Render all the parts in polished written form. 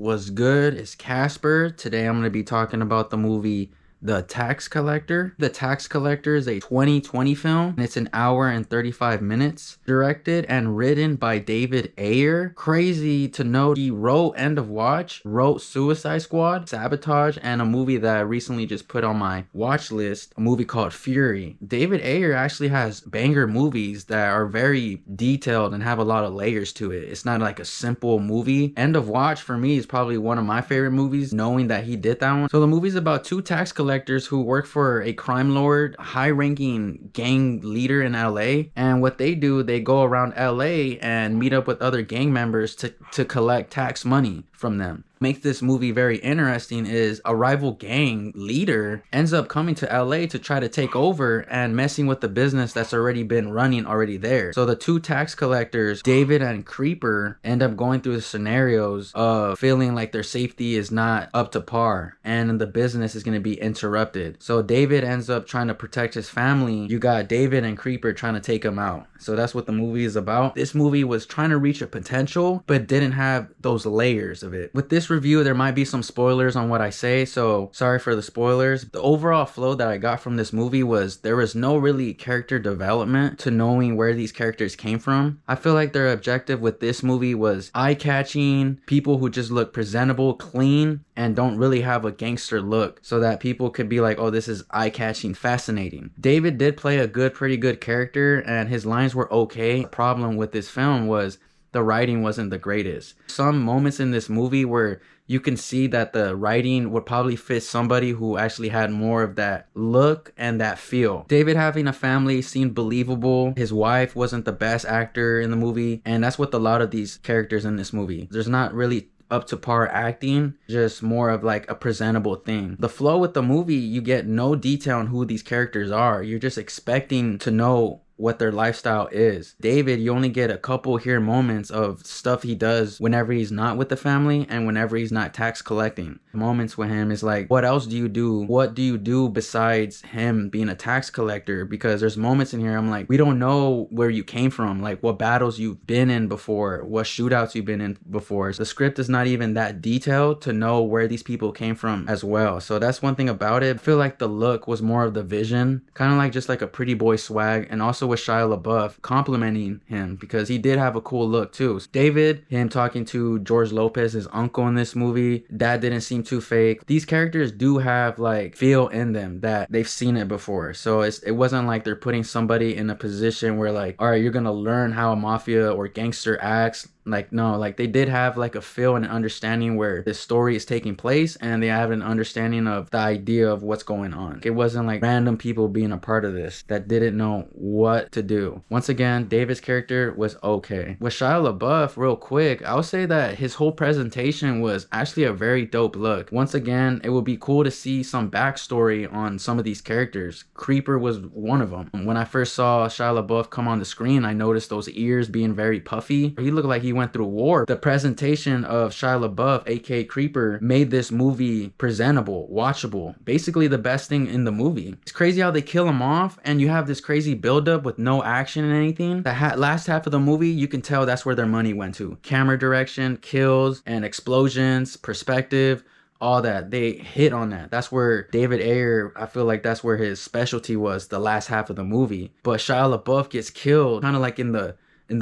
Was good? It's Casper. Today I'm going to be talking about the movie The Tax Collector. The Tax Collector is a 2020 film, and it's an hour and 35 minutes. Directed and written by David Ayer. Crazy to know he wrote End of Watch, wrote Suicide Squad, Sabotage, and a movie that I recently just put on my watch list, a movie called Fury. David Ayer actually has banger movies that are very detailed and have a lot of layers to it. It's not like a simple movie. End of Watch for me is probably one of my favorite movies, knowing that he did that one. So the movie's about two tax collectors who work for a crime lord, high-ranking gang leader in LA. And what they do, they go around LA and meet up with other gang members to collect tax money from them. Makes this movie very interesting is a rival gang leader ends up coming to LA to try to take over and messing with the business that's already been running already there. So the two tax collectors, David and Creeper, end up going through the scenarios of feeling like their safety is not up to par and the business is going to be interrupted. So David ends up trying to protect his family. You got David and Creeper trying to take him out. So that's what the movie is about. This movie was trying to reach a potential but didn't have those layers of it. With this review, there might be some spoilers on what I say, so sorry for the spoilers. The overall flow that I got from this movie was there was no really character development to knowing where these characters came from. I feel like their objective with this movie was eye-catching, people who just look presentable, clean, and don't really have a gangster look, so that people could be like, oh, this is eye-catching, fascinating. David did play a pretty good character, and his lines were okay. The problem with this film was the writing wasn't the greatest. Some moments in this movie where you can see that the writing would probably fit somebody who actually had more of that look and that feel. David having a family seemed believable. His wife wasn't the best actor in the movie, and that's with a lot of these characters in this movie. There's not really up to par acting, just more of like a presentable thing. The flow with the movie, you get no detail on who these characters are. You're just expecting to know what their lifestyle is. David, you only get a couple here moments of stuff he does whenever he's not with the family and whenever he's not tax collecting. Moments with him is like, what else do you do? What do you do besides him being a tax collector? Because there's moments in here I'm like, we don't know where you came from, like what battles you've been in before, what shootouts you've been in before. So the script is not even that detailed to know where these people came from as well. So that's one thing about it. I feel like the look was more of the vision, kind of like just like a pretty boy swag, and also with Shia LaBeouf complimenting him because he did have a cool look too. David, him talking to George Lopez, his uncle in this movie, that didn't seem too fake. These characters do have like feel in them that they've seen it before. So it wasn't like they're putting somebody in a position where like, all right, you're gonna learn how a mafia or gangster acts. Like, no, like they did have like a feel and an understanding where this story is taking place, and they have an understanding of the idea of what's going on. It wasn't like random people being a part of this that didn't know what to do. Once again, David's character was okay. With Shia LaBeouf, real quick, I would say that his whole presentation was actually a very dope look. Once again, it would be cool to see some backstory on some of these characters. Creeper was one of them. When I first saw Shia LaBeouf come on the screen, I noticed those ears being very puffy. He looked like he went through war. The presentation of Shia LaBeouf, aka Creeper, made this movie presentable, watchable, basically the best thing in the movie. It's crazy how they kill him off and you have this crazy buildup with no action and anything. The last half of the movie, you can tell that's where their money went to. Camera direction, kills and explosions, perspective, all that. They hit on that. That's where David Ayer, I feel like that's where his specialty was, the last half of the movie. But Shia LaBeouf gets killed kind of like in the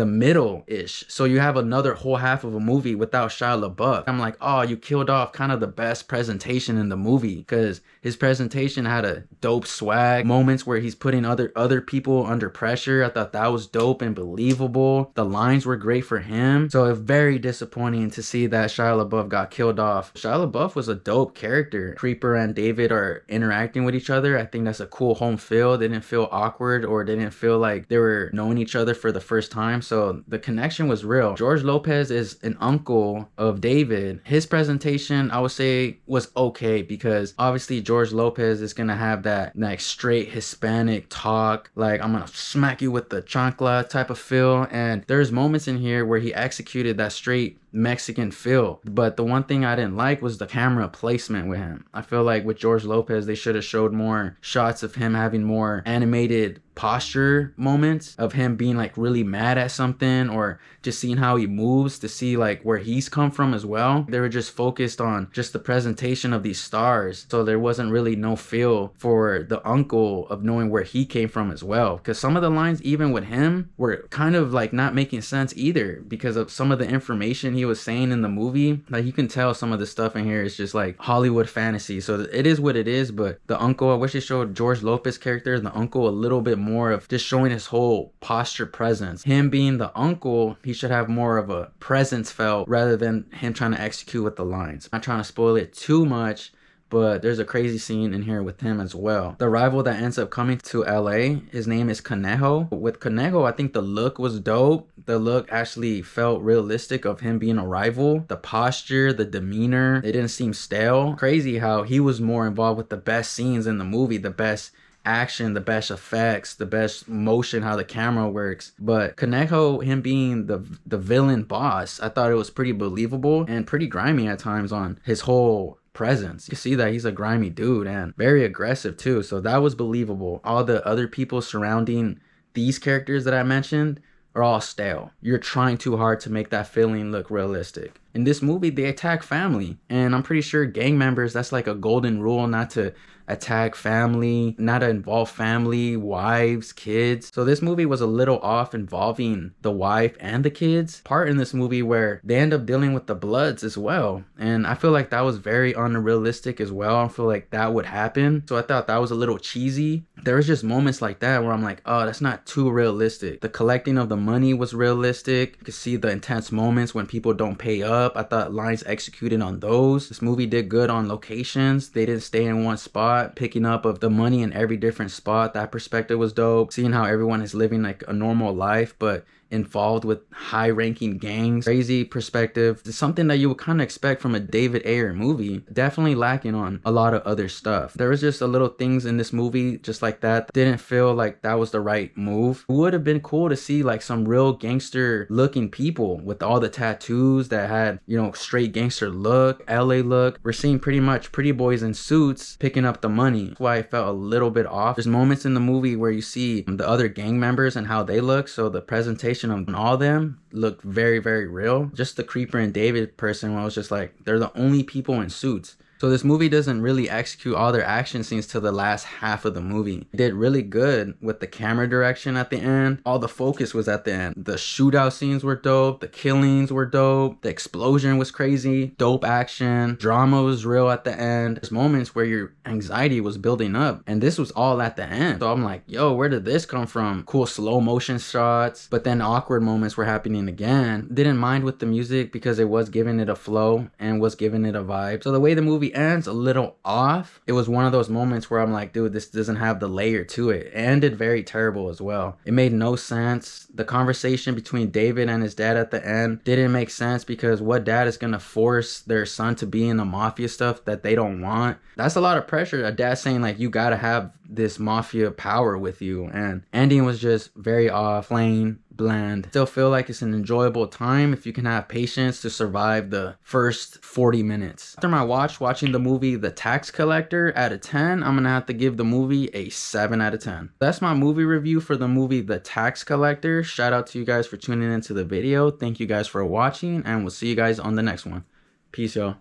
middle-ish. So you have another whole half of a movie without Shia LaBeouf. I'm like, oh, you killed off kind of the best presentation in the movie, because his presentation had a dope swag. Moments where he's putting other people under pressure. I thought that was dope and believable. The lines were great for him. So it's very disappointing to see that Shia LaBeouf got killed off. Shia LaBeouf was a dope character. Creeper and David are interacting with each other. I think that's a cool home feel. They didn't feel awkward, or they didn't feel like they were knowing each other for the first time. So the connection was real. George Lopez is an uncle of David. His presentation, I would say, was okay, because obviously George Lopez is gonna have that like straight Hispanic talk, like I'm gonna smack you with the chancla type of feel. And there's moments in here where he executed that straight Mexican feel. But the one thing I didn't like was the camera placement with him. I feel like with George Lopez, they should have showed more shots of him having more animated posture moments of him being like really mad at something, or just seeing how he moves to see like where he's come from as well. They were just focused on just the presentation of these stars, so there wasn't really no feel for the uncle of knowing where he came from as well, because some of the lines even with him were kind of like not making sense either because of some of the information he was saying in the movie. Like you can tell some of the stuff in here is just like Hollywood fantasy, so it is what it is. But the uncle, I wish they showed George Lopez character, the uncle, a little bit more of just showing his whole posture presence. Him being the uncle, he should have more of a presence felt rather than him trying to execute with the lines. I'm not trying to spoil it too much, but there's a crazy scene in here with him as well. The rival that ends up coming to LA, his name is Conejo. With Conejo, I think the look was dope. The look actually felt realistic of him being a rival. The posture, the demeanor, it didn't seem stale. Crazy how he was more involved with the best scenes in the movie, the best action, the best effects, the best motion, how the camera works. But Conejo, him being the villain boss, I thought it was pretty believable and pretty grimy at times on his whole presence. You see that he's a grimy dude and very aggressive too, so that was believable. All the other people surrounding these characters that I mentioned are all stale. You're trying too hard to make that feeling look realistic. In this movie, they attack family, and I'm pretty sure gang members, that's like a golden rule, not to attack family, not to involve family, wives, kids. So this movie was a little off involving the wife and the kids. Part in this movie where they end up dealing with the Bloods as well, and I feel like that was very unrealistic as well. I feel like that would happen, so I thought that was a little cheesy. There was just moments like that where I'm like, oh, that's not too realistic. The collecting of the money was realistic. You could see the intense moments when people don't pay up. I thought lines executed on those. This movie did good on locations. They didn't stay in one spot, picking up of the money in every different spot. That perspective was dope. Seeing how everyone is living like a normal life, but involved with high-ranking gangs. Crazy perspective. It's something that you would kind of expect from a David Ayer movie. Definitely lacking on a lot of other stuff. There was just a little things in this movie just like that. Didn't feel like that was the right move. It would have been cool to see like some real gangster looking people with all the tattoos that had, you know, straight gangster look, LA look. We're seeing pretty much pretty boys in suits picking up the money. That's why I felt a little bit off. There's moments in the movie where you see the other gang members and how they look, so the presentation of all of them looked very, very real. Just the Creeper and David person, where I was just like, they're the only people in suits. So this movie doesn't really execute all their action scenes till the last half of the movie. It did really good with the camera direction at the end. All the focus was at the end. The shootout scenes were dope. The killings were dope. The explosion was crazy. Dope action. Drama was real at the end. There's moments where your anxiety was building up, and this was all at the end. So I'm like, yo, where did this come from? Cool slow motion shots, but then awkward moments were happening again. Didn't mind with the music because it was giving it a flow and was giving it a vibe. So the way the movie ends, a little off. It was one of those moments where I'm like, dude, this doesn't have the layer to it. It ended very terrible as well. It made no sense. The conversation between David and his dad at the end didn't make sense, because what dad is gonna force their son to be in the mafia stuff that they don't want? That's a lot of pressure. A dad saying like, you gotta have this mafia power with you, and ending was just very off, plain, bland. Still feel like it's an enjoyable time if you can have patience to survive the first 40 minutes. After my watching the movie The Tax Collector, out of 10, I'm gonna have to give the movie a 7 out of 10. That's my movie review for the movie The Tax Collector. Shout out to you guys for tuning into the video. Thank you guys for watching, and we'll see you guys on the next one. Peace, y'all.